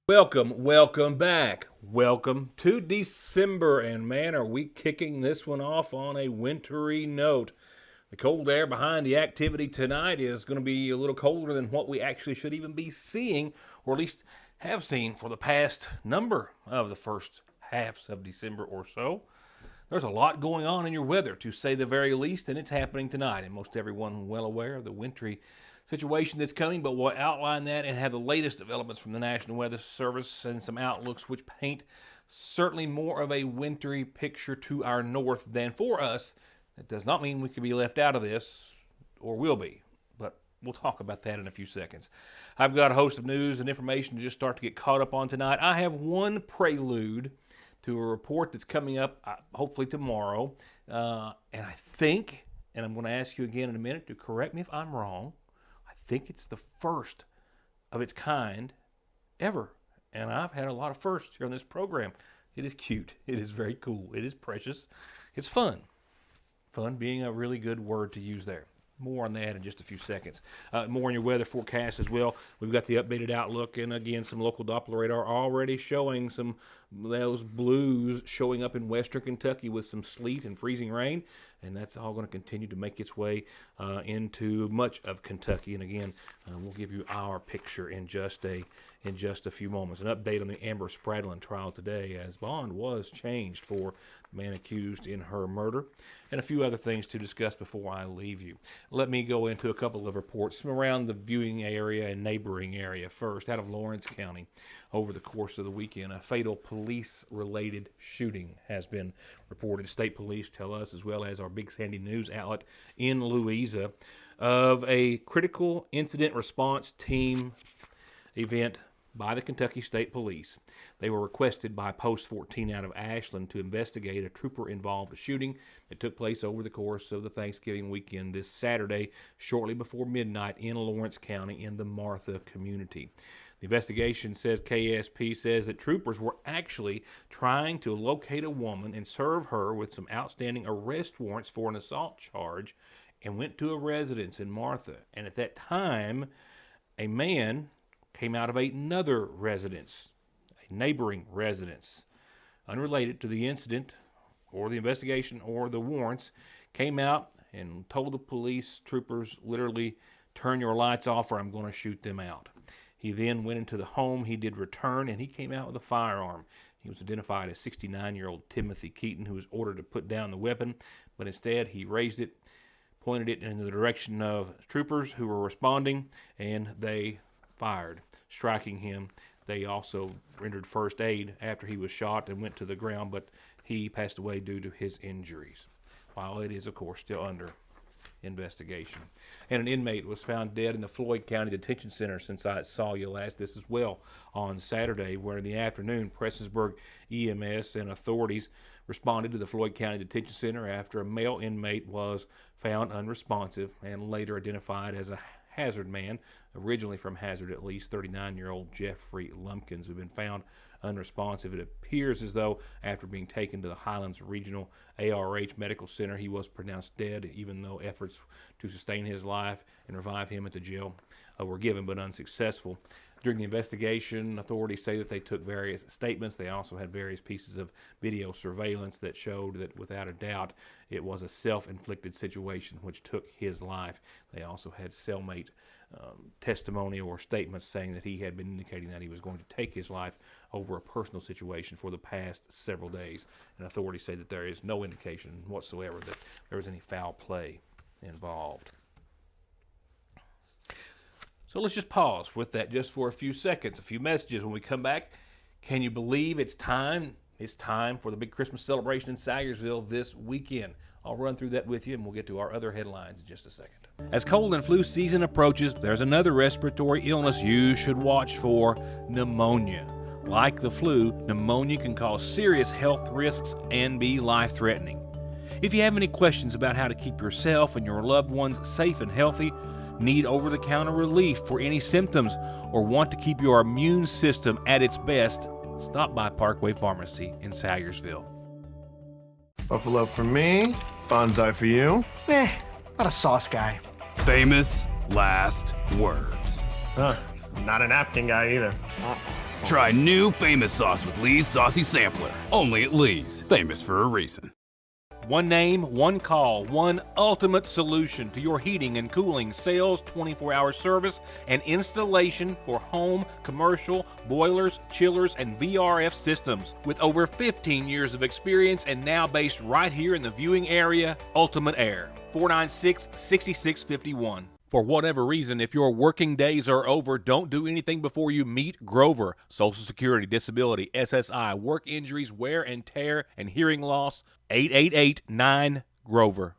Welcome back. Welcome to December, and man, are we kicking this one off on a wintry note. The cold air behind the activity tonight is going to be a little colder than what we actually should even be seeing, or at least have seen for the past number of the first halves of December or so. There's a lot going on in your weather, to say the very least, and it's happening tonight, and most everyone well aware of the wintry situation that's coming, but we'll outline that and have the latest developments from the National Weather Service and some outlooks which paint certainly more of a wintry picture to our north than for us. That does not mean we could be left out of this, or will be, but we'll talk about that in a few seconds. I've got a host of news and information to just start to get caught up on tonight. I have one prelude to a report that's coming up hopefully tomorrow, and I think, and I'm going to ask you again in a minute to correct me if I'm wrong, I think it's the first of its kind ever. And I've had a lot of firsts here on this program. It is cute. It is very cool. It is precious. It's fun. Fun being a really good word to use there. More on that in just a few seconds. More on your weather forecast as well. We've got the updated outlook, and again, some local Doppler radar already showing some those blues showing up in western Kentucky with some sleet and freezing rain, and that's all going to continue to make its way into much of Kentucky. And again, we'll give you our picture in just a few moments. An update on the Amber Spraglin trial today, as bond was changed for the man accused in her murder, and a few other things to discuss before I leave you. Let me go into a couple of reports from around the viewing area and neighboring area. First, out of Lawrence County, over the course of the weekend, a fatal police-related shooting has been reported. State police tell us, as well as our Big Sandy News outlet in Louisa, of a critical incident response team event by the Kentucky State Police. They were requested by Post 14 out of Ashland to investigate a trooper-involved shooting that took place over the course of the Thanksgiving weekend this Saturday, shortly before midnight in Lawrence County in the Martha community. The investigation says, KSP says, that troopers were actually trying to locate a woman and serve her with some outstanding arrest warrants for an assault charge, and went to a residence in Martha. And at that time, a man came out of another residence, a neighboring residence, unrelated to the incident or the investigation or the warrants, came out and told the police troopers, literally, turn your lights off or I'm going to shoot them out. He then went into the home. He did return, and he came out with a firearm. He was identified as 69-year-old Timothy Keaton, who was ordered to put down the weapon, but instead he raised it, pointed it in the direction of troopers who were responding, and they fired, striking him. They also rendered first aid after he was shot and went to the ground, but he passed away due to his injuries, while it is, of course, still under investigation. And an inmate was found dead in the Floyd County Detention Center, since I saw you last this as well on Saturday, where in the afternoon Prestonsburg EMS and authorities responded to the Floyd County Detention Center after a male inmate was found unresponsive and later identified as a Hazard man, originally from Hazard at least, 39-year-old Jeffrey Lumpkins, who had been found unresponsive. It appears as though after being taken to the Highlands Regional ARH Medical Center, he was pronounced dead, even though efforts to sustain his life and revive him at the jail were given but unsuccessful. During the investigation, authorities say that they took various statements. They also had various pieces of video surveillance that showed that without a doubt it was a self-inflicted situation which took his life. They also had cellmate testimony or statements saying that he had been indicating that he was going to take his life over a personal situation for the past several days. And authorities say that there is no indication whatsoever that there was any foul play involved. So let's just pause with that just for a few seconds, a few messages. When we come back, can you believe it's time? It's time for the big Christmas celebration in Salyersville this weekend. I'll run through that with you, and we'll get to our other headlines in just a second. As cold and flu season approaches, there's another respiratory illness you should watch for: pneumonia. Like the flu, pneumonia can cause serious health risks and be life-threatening. If you have any questions about how to keep yourself and your loved ones safe and healthy, need over-the-counter relief for any symptoms, or want to keep your immune system at its best, stop by Parkway Pharmacy in Salyersville. Buffalo for me, bonsai for you. Not a sauce guy. Famous last words. Not a napkin guy either. Try new Famous Sauce with Lee's Saucy Sampler. Only at Lee's. Famous for a reason. One name, one call, one ultimate solution to your heating and cooling, sales, 24-hour service, and installation for home, commercial, boilers, chillers, and VRF systems. With over 15 years of experience and now based right here in the viewing area, Ultimate Air, 496-6651. For whatever reason, if your working days are over, don't do anything before you meet Grover. Social Security, disability, SSI, work injuries, wear and tear, and hearing loss. 888-9-GROVER.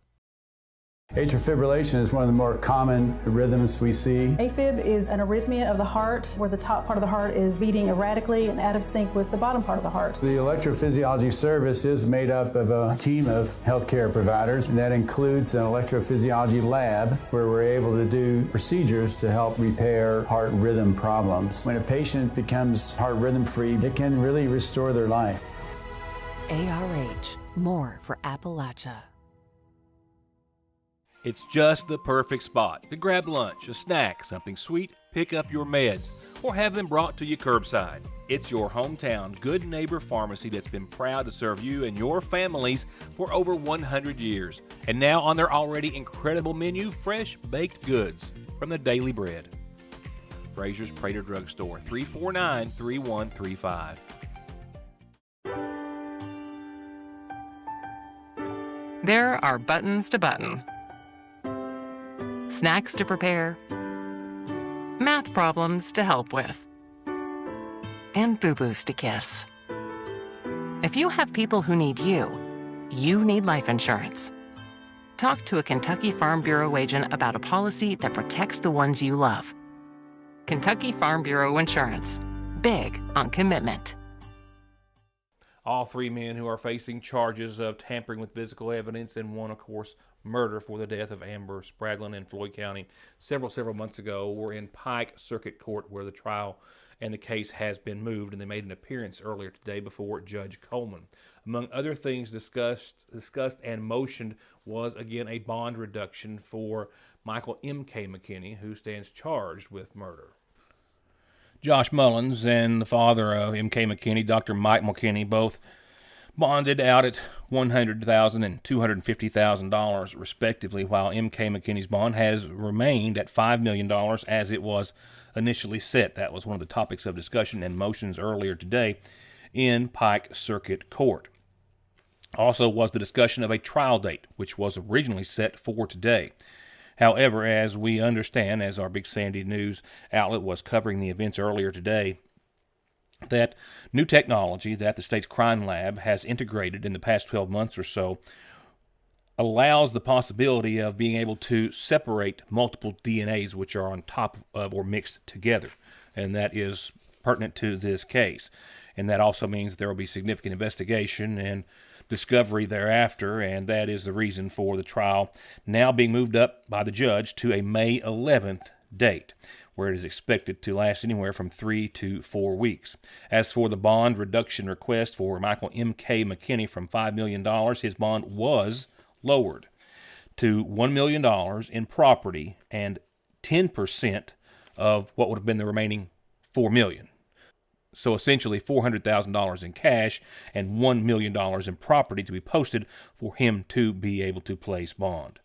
Atrial fibrillation is one of the more common rhythms we see. AFib is an arrhythmia of the heart where the top part of the heart is beating erratically and out of sync with the bottom part of the heart. The electrophysiology service is made up of a team of healthcare providers, and that includes an electrophysiology lab where we're able to do procedures to help repair heart rhythm problems. When a patient becomes heart rhythm free, it can really restore their life. ARH, more for Appalachia. It's just the perfect spot to grab lunch, a snack, something sweet, pick up your meds, or have them brought to you curbside. It's your hometown Good Neighbor Pharmacy that's been proud to serve you and your families for over 100 years. And now on their already incredible menu, fresh baked goods from the Daily Bread. Frazier's Prater Drug Store, 349-3135. There are buttons to button, snacks to prepare, math problems to help with, and boo-boos to kiss. If you have people who need you, you need life insurance. Talk to a Kentucky Farm Bureau agent about a policy that protects the ones you love. Kentucky Farm Bureau Insurance. Big on commitment. All three men who are facing charges of tampering with physical evidence and one, of course, murder for the death of Amber Spraglin in Floyd County several months ago were in Pike Circuit Court, where the trial and the case has been moved, and they made an appearance earlier today before Judge Coleman. Among other things discussed and motioned was, again, a bond reduction for Michael M.K. McKinney, who stands charged with murder. Josh Mullins and the father of M.K. McKinney, Dr. Mike McKinney, both bonded out at $100,000 and $250,000 respectively, while M.K. McKinney's bond has remained at $5 million as it was initially set. That was one of the topics of discussion and motions earlier today in Pike Circuit Court. Also was the discussion of a trial date, which was originally set for today. However, as we understand, as our Big Sandy News outlet was covering the events earlier today, that new technology that the state's crime lab has integrated in the past 12 months or so allows the possibility of being able to separate multiple DNAs which are on top of or mixed together. And that is pertinent to this case. And that also means there will be significant investigation and discovery thereafter, and that is the reason for the trial now being moved up by the judge to a May 11th date, where it is expected to last anywhere from 3 to 4 weeks. As for the bond reduction request for Michael M.K. McKinney from $5 million, his bond was lowered to $1 million in property and 10% of what would have been the remaining $4 million. So essentially $400,000 in cash and $1 million in property to be posted for him to be able to place bond,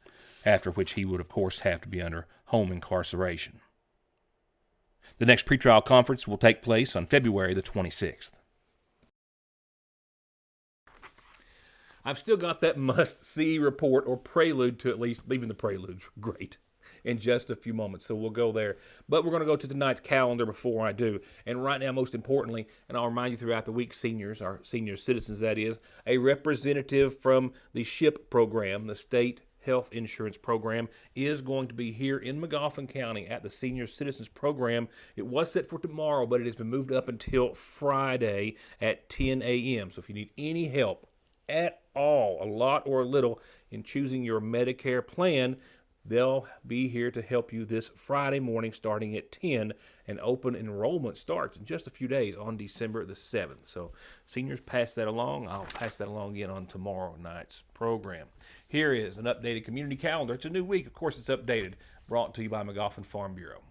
after which he would, of course, have to be under home incarceration. The next pretrial conference will take place on February the 26th. I've still got that must-see report or prelude to at least, leaving the preludes, great, in just a few moments, so we'll go there. But we're going to go to tonight's calendar before I do. And right now, most importantly, and I'll remind you throughout the week, seniors, our senior citizens that is, a representative from the SHIP program, the State Health Insurance Program, is going to be here in Magoffin County at the Senior Citizens Program. It was set for tomorrow, but it has been moved up until Friday at 10 a.m. So if you need any help at all, a lot or a little, in choosing your Medicare plan, they'll be here to help you this Friday morning starting at 10, and open enrollment starts in just a few days on December the 7th. So seniors, pass that along. I'll pass that along again on tomorrow night's program. Here is an updated community calendar. It's a new week. Of course, it's updated, brought to you by Magoffin Farm Bureau.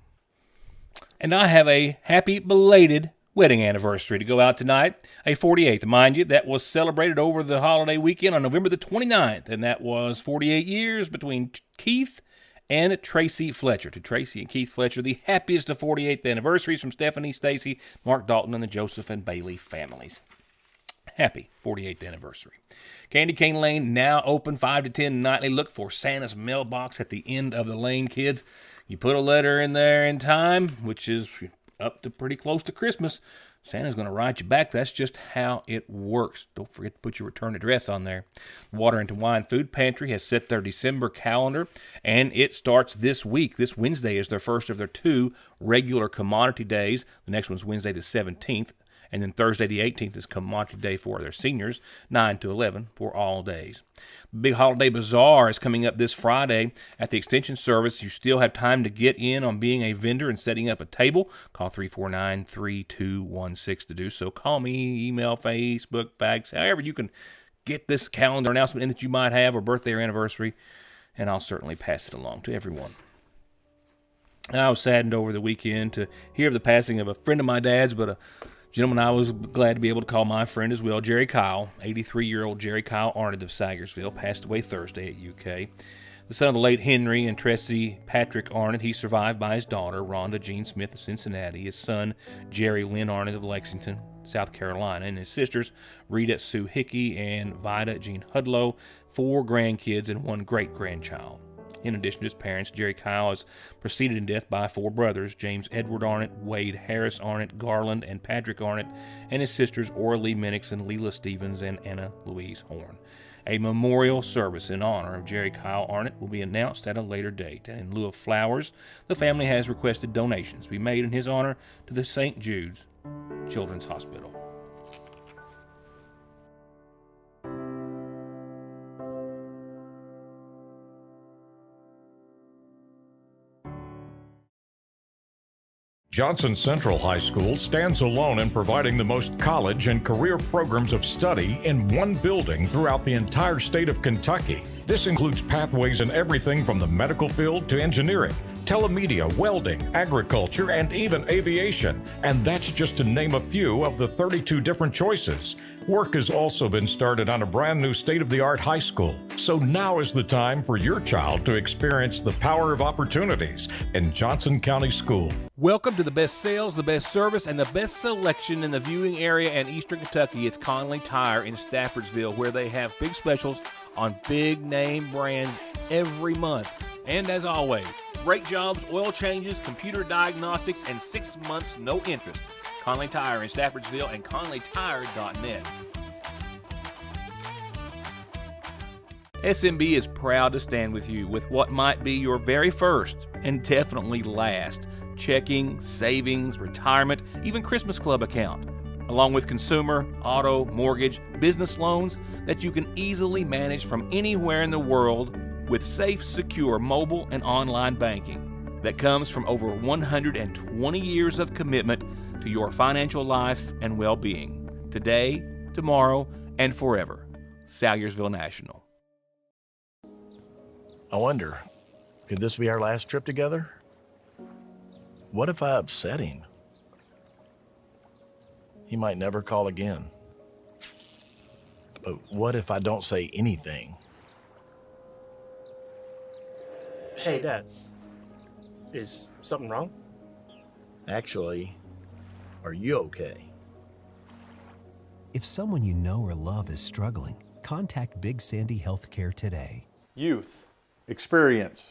And I have a happy belated wedding anniversary to go out tonight, a 48th. Mind you, that was celebrated over the holiday weekend on November the 29th, and that was 48 years between Keith and Tracy Fletcher. To Tracy and Keith Fletcher, the happiest of 48th anniversaries from Stephanie, Stacy, Mark Dalton, and the Joseph and Bailey families. Happy 48th anniversary. Candy Cane Lane now open 5 to 10 nightly. Look for Santa's mailbox at the end of the lane, kids. You put a letter in there in time, which is up to pretty close to Christmas. Santa's going to write you back. That's just how it works. Don't forget to put your return address on there. Water and Wine Food Pantry has set their December calendar, and it starts this week. This Wednesday is their first of their 2 regular commodity days. The next one's Wednesday the 17th. And then Thursday the 18th is commodity day for their seniors, 9 to 11 for all days. The Big Holiday Bazaar is coming up this Friday at the Extension Service. You still have time to get in on being a vendor and setting up a table. Call 349-3216 to do so. Call me, email, Facebook, fax, however you can get this calendar announcement in that you might have, or birthday or anniversary, and I'll certainly pass it along to everyone. I was saddened over the weekend to hear of the passing of a friend of my dad's, but a gentleman I was glad to be able to call my friend as well, Jerry Kyle. 83-year-old Jerry Kyle Arnott of Salyersville passed away Thursday at UK. The son of the late Henry and Tressie Patrick Arnott, he survived by his daughter, Rhonda Jean Smith of Cincinnati, his son, Jerry Lynn Arnott of Lexington, South Carolina, and his sisters, Rita Sue Hickey and Vida Jean Hudlow, 4 grandkids and 1 great-grandchild. In addition to his parents, Jerry Kyle is preceded in death by 4 brothers, James Edward Arnott, Wade Harris Arnott, Garland, and Patrick Arnott, and his sisters, Ora Lee Minnickson, Leela Stevens, and Anna Louise Horn. A memorial service in honor of Jerry Kyle Arnott will be announced at a later date, and in lieu of flowers, the family has requested donations be made in his honor to the St. Jude's Children's Hospital. Johnson Central High School stands alone in providing the most college and career programs of study in one building throughout the entire state of Kentucky. This includes pathways in everything from the medical field to engineering, telemedia, welding, agriculture, and even aviation. And that's just to name a few of the 32 different choices. Work has also been started on a brand new state-of-the-art high school. So now is the time for your child to experience the power of opportunities in Johnson County School. Welcome to the best sales, the best service, and the best selection in the viewing area and Eastern Kentucky. It's Conley Tire in Staffordsville, where they have big specials on big name brands every month. And as always, brake jobs, oil changes, computer diagnostics, and 6 months no interest. Conley Tire in Staffordsville and conleytire.net. SMB is proud to stand with you with what might be your very first and definitely last checking, savings, retirement, even Christmas Club account, along with consumer, auto, mortgage, business loans that you can easily manage from anywhere in the world with safe, secure mobile and online banking that comes from over 120 years of commitment to your financial life and well-being, today, tomorrow, and forever. Salyersville National. I wonder, could this be our last trip together? What if I upset him? He might never call again. But what if I don't say anything? Hey, Dad. Is something wrong? Actually, are you okay? If someone you know or love is struggling, contact Big Sandy Healthcare today. Youth. Experience.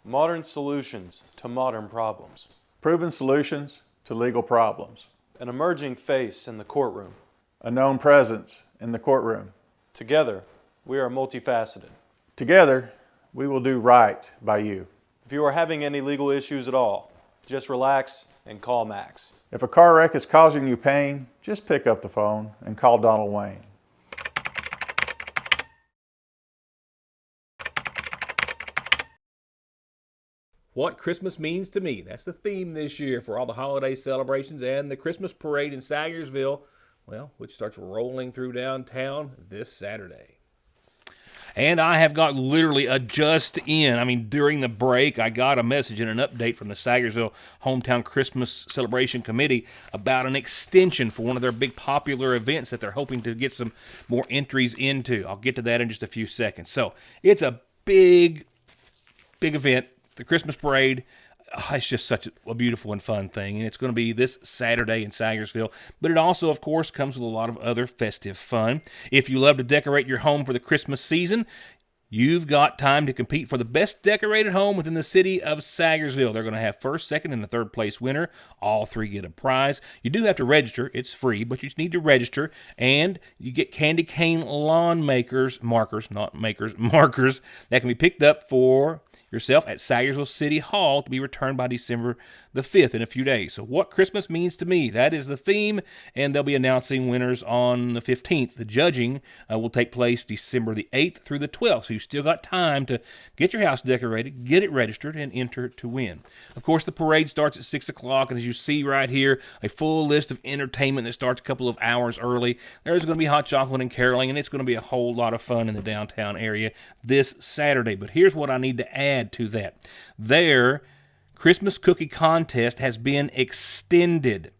Modern solutions to modern problems. Proven solutions to legal problems. An emerging face in the courtroom. A known presence in the courtroom. Together, we are multifaceted. Together, we will do right by you. If you are having any legal issues at all, just relax and call Max. If a car wreck is causing you pain, just pick up the phone and call Donald Wayne. What Christmas means to me. That's the theme this year for all the holiday celebrations and the Christmas parade in Salyersville, well, which starts rolling through downtown this Saturday. And I have got literally a just in. I mean, during the break, I got a message and an update from the Salyersville Hometown Christmas Celebration Committee about an extension for one of their big popular events that they're hoping to get some more entries into. I'll get to that in just a few seconds. So it's a big event, the Christmas parade. It's just such a beautiful and fun thing, and it's going to be this Saturday in Salyersville. But it also, of course, comes with a lot of other festive fun. If you love to decorate your home for the Christmas season, you've got time to compete for the best decorated home within the city of Salyersville. They're going to have first, second, and a third place winner. All three get a prize. You do have to register. It's free, but you just need to register. And you get candy cane lawn markers that can be picked up for yourself at Salyersville City Hall to be returned by December the 5th in a few days. So what Christmas means to me, that is the theme, and they'll be announcing winners on the 15th. The judging will take place December the 8th through the 12th, so you've still got time to get your house decorated, get it registered, and enter to win. Of course, the parade starts at 6 o'clock, and as you see right here, a full list of entertainment that starts a couple of hours early. There's going to be hot chocolate and caroling, and it's going to be a whole lot of fun in the downtown area this Saturday. But here's what I need to add to that. Their Christmas cookie contest has been extended.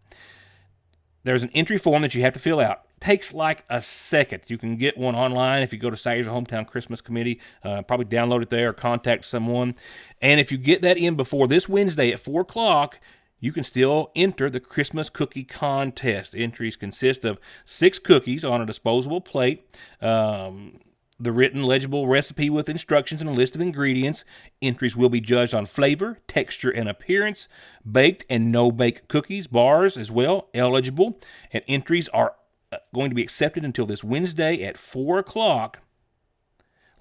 There's an entry form that you have to fill out. It takes like a second. You can get one online if you go to Salyersville Hometown Christmas Committee. Probably download it there or contact someone. And if you get that in before this Wednesday at 4 o'clock, you can still enter the Christmas cookie contest. Entries consist of 6 cookies on a disposable plate, the written legible recipe with instructions and a list of ingredients. Entries will be judged on flavor, texture, and appearance. Baked and no-bake cookies, bars as well, eligible. And entries are going to be accepted until this Wednesday at 4 o'clock.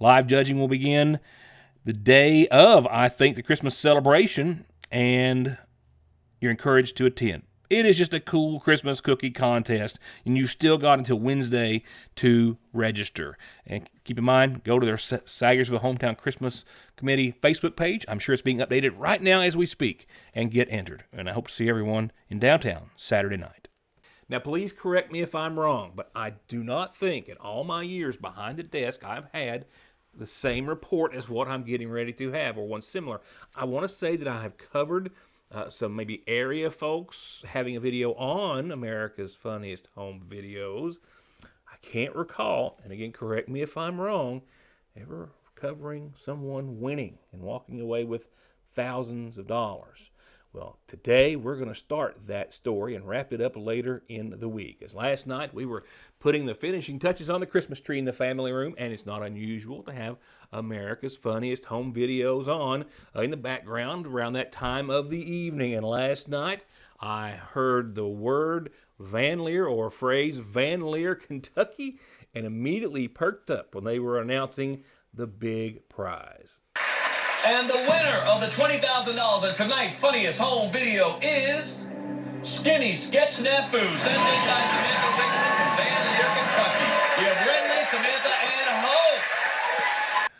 Live judging will begin the day of, I think, the Christmas celebration, and you're encouraged to attend. It is just a cool Christmas cookie contest, and you've still got until Wednesday to register. And keep in mind, go to their Salyersville Hometown Christmas Committee Facebook page. I'm sure it's being updated right now as we speak, and get entered. And I hope to see everyone in downtown Saturday night. Now, please correct me if I'm wrong, but I do not think in all my years behind the desk I've had the same report as what I'm getting ready to have, or one similar. I want to say that I have covered some maybe area folks having a video on America's Funniest Home Videos. I can't recall, and again, correct me if I'm wrong, ever covering someone winning and walking away with thousands of dollars. Well, today we're going to start that story and wrap it up later in the week. As last night we were putting the finishing touches on the Christmas tree in the family room, and it's not unusual to have America's Funniest Home Videos on in the background around that time of the evening. And last night I heard the word Van Leer, or phrase Van Leer, Kentucky, and immediately perked up when they were announcing the big prize. And the winner of the $20,000 in tonight's Funniest Home Video is Skinny Sketch Snafu, sent in by Samantha Rickman from Van Leer, Kentucky. You have Ridley, Samantha, and Hope.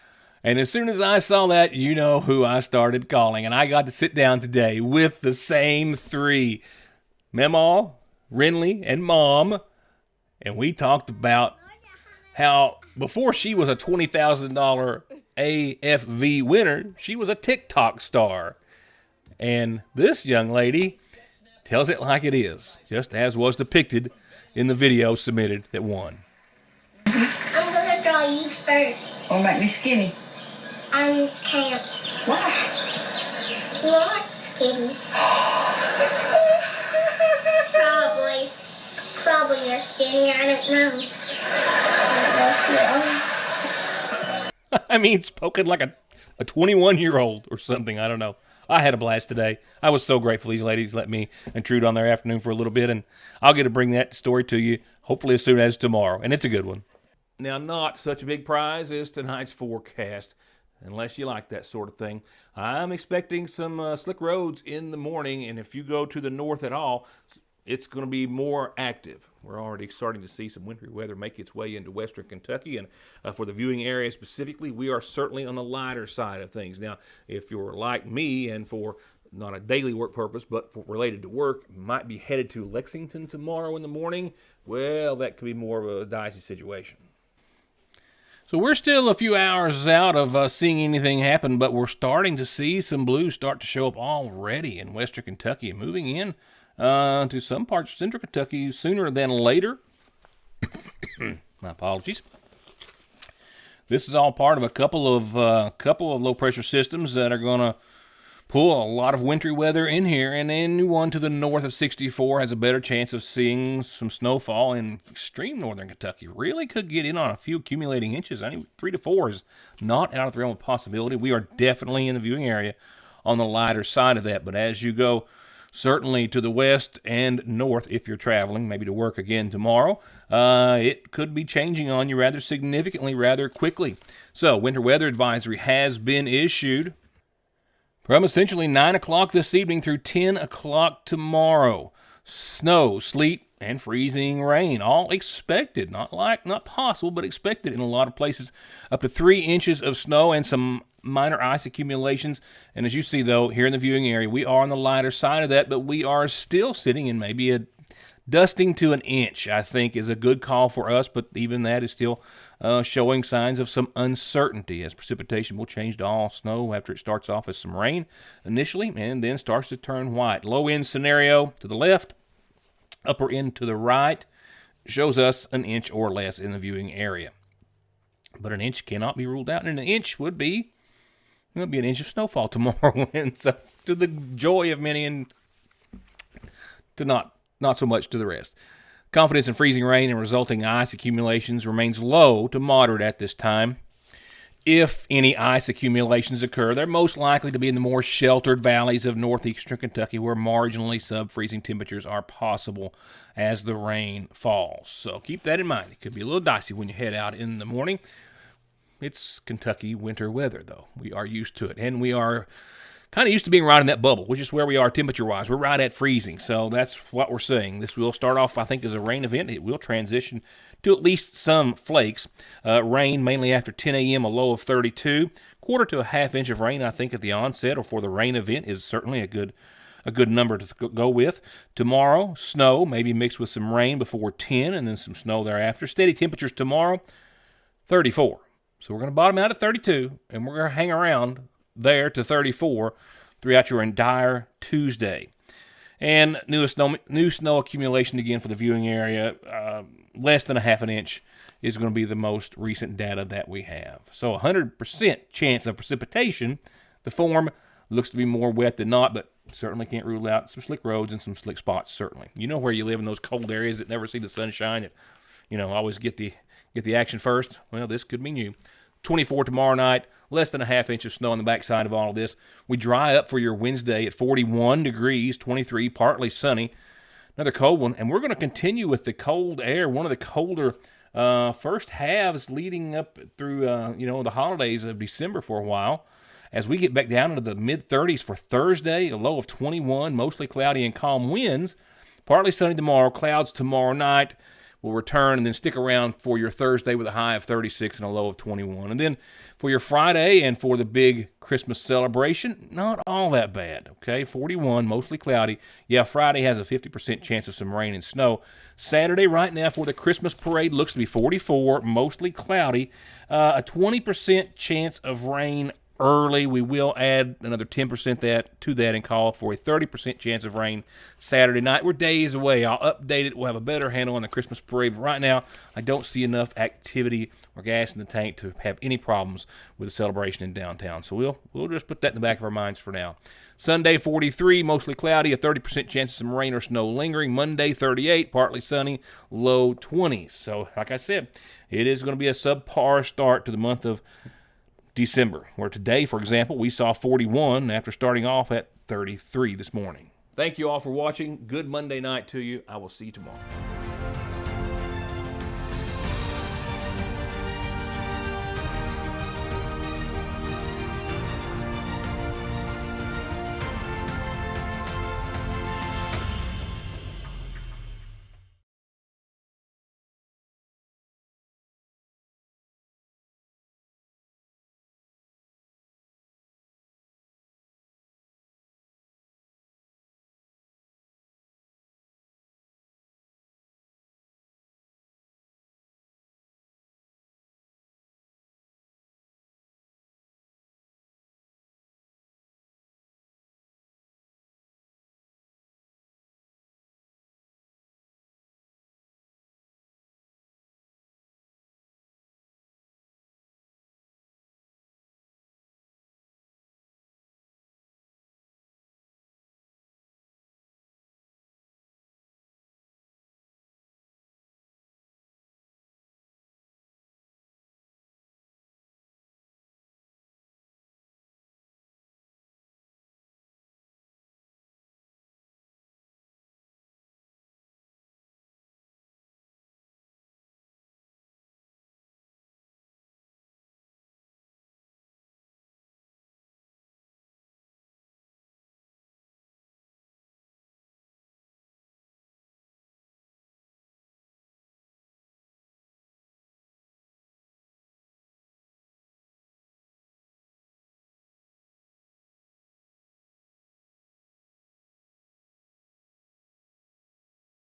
And as soon as I saw that, you know who I started calling. And I got to sit down today with the same three, Memaw, Renly, and Mom. And we talked about how before she was a $20,000 AFV winner, she was a TikTok star. And this young lady tells it like it is, just as was depicted in the video submitted that won. I'm going to draw you first. Or make me skinny. I can't. Why? You aren't skinny. Probably you're skinny, I don't know. I mean, spoken like a 21-year-old or something. I don't know. I had a blast today. I was so grateful these ladies let me intrude on their afternoon for a little bit, and I'll get to bring that story to you hopefully as soon as tomorrow, and it's a good one. Now, not such a big prize is tonight's forecast, unless you like that sort of thing. I'm expecting some slick roads in the morning, and if you go to the north at all, it's going to be more active. We're already starting to see some wintry weather make its way into western Kentucky, and for the viewing area specifically, we are certainly on the lighter side of things. Now, if you're like me and for not a daily work purpose, but for related to work, might be headed to Lexington tomorrow in the morning, well, that could be more of a dicey situation. So we're still a few hours out of seeing anything happen, but we're starting to see some blues start to show up already in western Kentucky and moving in to some parts of central Kentucky sooner than later. My apologies. This is all part of a couple of low-pressure systems that are going to pull a lot of wintry weather in here, and anyone to the north of 64 has a better chance of seeing some snowfall in extreme northern Kentucky. Really could get in on a few accumulating inches. I mean, 3 to 4 is not out of the realm of possibility. We are definitely in the viewing area on the lighter side of that, but as you go certainly to the west and north, if you're traveling, maybe to work again tomorrow, it could be changing on you rather significantly, rather quickly. So, winter weather advisory has been issued from essentially 9 o'clock this evening through 10 o'clock tomorrow. Snow, sleet, and freezing rain, all expected. Not possible, but expected in a lot of places. Up to 3 inches of snow and some minor ice accumulations. And as you see, though, here in the viewing area, we are on the lighter side of that, but we are still sitting in maybe a dusting to an inch, I think, is a good call for us, but even that is still showing signs of some uncertainty, as precipitation will change to all snow after it starts off as some rain initially and then starts to turn white. Low end scenario to the left, upper end to the right shows us an inch or less in the viewing area. But an inch cannot be ruled out, and an inch would be an inch of snowfall tomorrow. And so, to the joy of many and to not so much to the rest. Confidence in freezing rain and resulting ice accumulations remains low to moderate at this time. If any ice accumulations occur, they're most likely to be in the more sheltered valleys of northeastern Kentucky where marginally sub-freezing temperatures are possible as the rain falls. So keep that in mind. It could be a little dicey when you head out in the morning. It's Kentucky winter weather, though. We are used to it, and we are kind of used to being right in that bubble, which is where we are temperature-wise. We're right at freezing, so that's what we're seeing. This will start off, I think, as a rain event. It will transition to at least some flakes. Rain mainly after 10 a.m., a low of 32. Quarter to a half inch of rain, I think, at the onset or for the rain event is certainly a good number to go with. Tomorrow, snow, maybe mixed with some rain before 10 and then some snow thereafter. Steady temperatures tomorrow, 34. So we're going to bottom out at 32, and we're going to hang around there to 34 throughout your entire Tuesday. And new snow accumulation again for the viewing area, less than a half an inch is going to be the most recent data that we have. So 100% chance of precipitation. The form looks to be more wet than not, but certainly can't rule out some slick roads and some slick spots, certainly. You know where you live in those cold areas that never see the sunshine, that, always get the action first. Well, this could mean you. 24 tomorrow night, less than a half inch of snow on the backside of all of this. We dry up for your Wednesday at 41 degrees, 23, partly sunny. Another cold one, and we're going to continue with the cold air, one of the colder first halves leading up through, the holidays of December for a while. As we get back down into the mid-30s for Thursday, a low of 21, mostly cloudy and calm winds. Partly sunny tomorrow, clouds tomorrow night. Will return and then stick around for your Thursday with a high of 36 and a low of 21. And then for your Friday and for the big Christmas celebration, not all that bad, okay? 41, mostly cloudy. Yeah, Friday has a 50% chance of some rain and snow. Saturday right now for the Christmas parade looks to be 44, mostly cloudy. A 20% chance of rain early. We will add another 10% to that and call for a 30% chance of rain Saturday night. We're days away. I'll update it. We'll have a better handle on the Christmas parade. But right now, I don't see enough activity or gas in the tank to have any problems with the celebration in downtown. So we'll just put that in the back of our minds for now. Sunday, 43, mostly cloudy, a 30% chance of some rain or snow lingering. Monday, 38, partly sunny, low 20s. So, like I said, it is going to be a subpar start to the month of December, where today, for example, we saw 41 after starting off at 33 this morning. Thank you all for watching. Good Monday night to you. I will see you tomorrow.